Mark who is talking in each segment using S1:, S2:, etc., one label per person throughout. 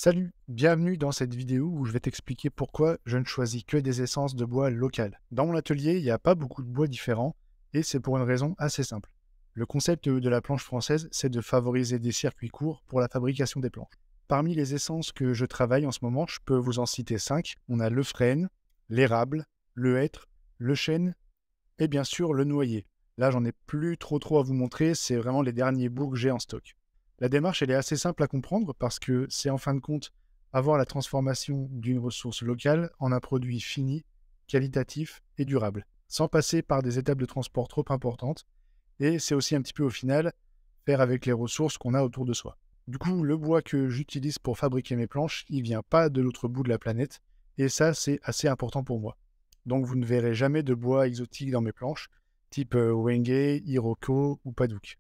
S1: Salut, bienvenue dans cette vidéo où je vais t'expliquer pourquoi je ne choisis que des essences de bois locales. Dans mon atelier, il n'y a pas beaucoup de bois différents et c'est pour une raison assez simple. Le concept de la planche française, c'est de favoriser des circuits courts pour la fabrication des planches. Parmi les essences que je travaille en ce moment, je peux vous en citer 5. On a le frêne, l'érable, le hêtre, le chêne et bien sûr le noyer. Là, j'en ai plus trop à vous montrer, c'est vraiment les derniers bouts que j'ai en stock. La démarche, elle est assez simple à comprendre parce que c'est en fin de compte avoir la transformation d'une ressource locale en un produit fini, qualitatif et durable, sans passer par des étapes de transport trop importantes. Et c'est aussi un petit peu au final faire avec les ressources qu'on a autour de soi. Du coup, le bois que j'utilise pour fabriquer mes planches, il vient pas de l'autre bout de la planète. Et ça, c'est assez important pour moi. Donc vous ne verrez jamais de bois exotique dans mes planches, type Wenge, Iroko ou Padauk.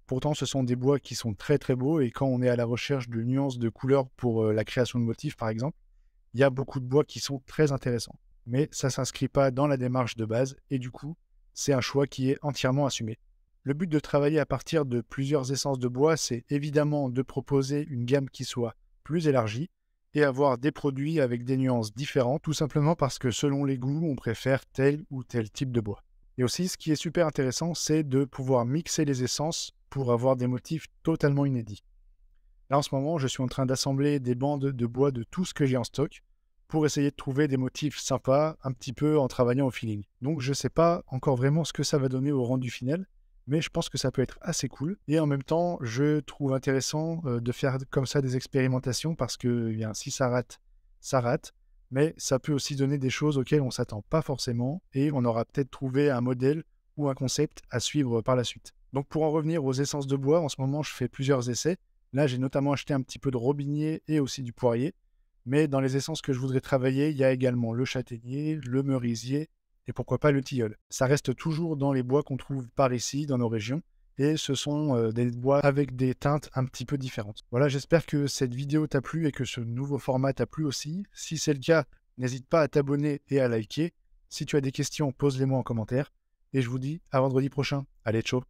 S1: Pourtant, ce sont des bois qui sont très beaux et quand on est à la recherche de nuances de couleurs pour la création de motifs, par exemple, il y a beaucoup de bois qui sont très intéressants. Mais ça ne s'inscrit pas dans la démarche de base et du coup, c'est un choix qui est entièrement assumé. Le but de travailler à partir de plusieurs essences de bois, c'est évidemment de proposer une gamme qui soit plus élargie et avoir des produits avec des nuances différentes, tout simplement parce que selon les goûts, on préfère tel ou tel type de bois. Et aussi, ce qui est super intéressant, c'est de pouvoir mixer les essences pour avoir des motifs totalement inédits. Là, en ce moment, je suis en train d'assembler des bandes de bois de tout ce que j'ai en stock pour essayer de trouver des motifs sympas, un petit peu en travaillant au feeling. Donc, je ne sais pas encore vraiment ce que ça va donner au rendu final, mais je pense que ça peut être assez cool. Et en même temps, je trouve intéressant de faire comme ça des expérimentations parce que eh bien, si ça rate, ça rate. Mais ça peut aussi donner des choses auxquelles on ne s'attend pas forcément et on aura peut-être trouvé un modèle ou un concept à suivre par la suite. Donc pour en revenir aux essences de bois, en ce moment je fais plusieurs essais. Là j'ai notamment acheté un petit peu de robinier et aussi du poirier. Mais dans les essences que je voudrais travailler, il y a également le châtaignier, le merisier et pourquoi pas le tilleul. Ça reste toujours dans les bois qu'on trouve par ici, dans nos régions. Et ce sont des bois avec des teintes un petit peu différentes. Voilà, j'espère que cette vidéo t'a plu et que ce nouveau format t'a plu aussi. Si c'est le cas, n'hésite pas à t'abonner et à liker. Si tu as des questions, pose-les-moi en commentaire. Et je vous dis à vendredi prochain. Allez, ciao!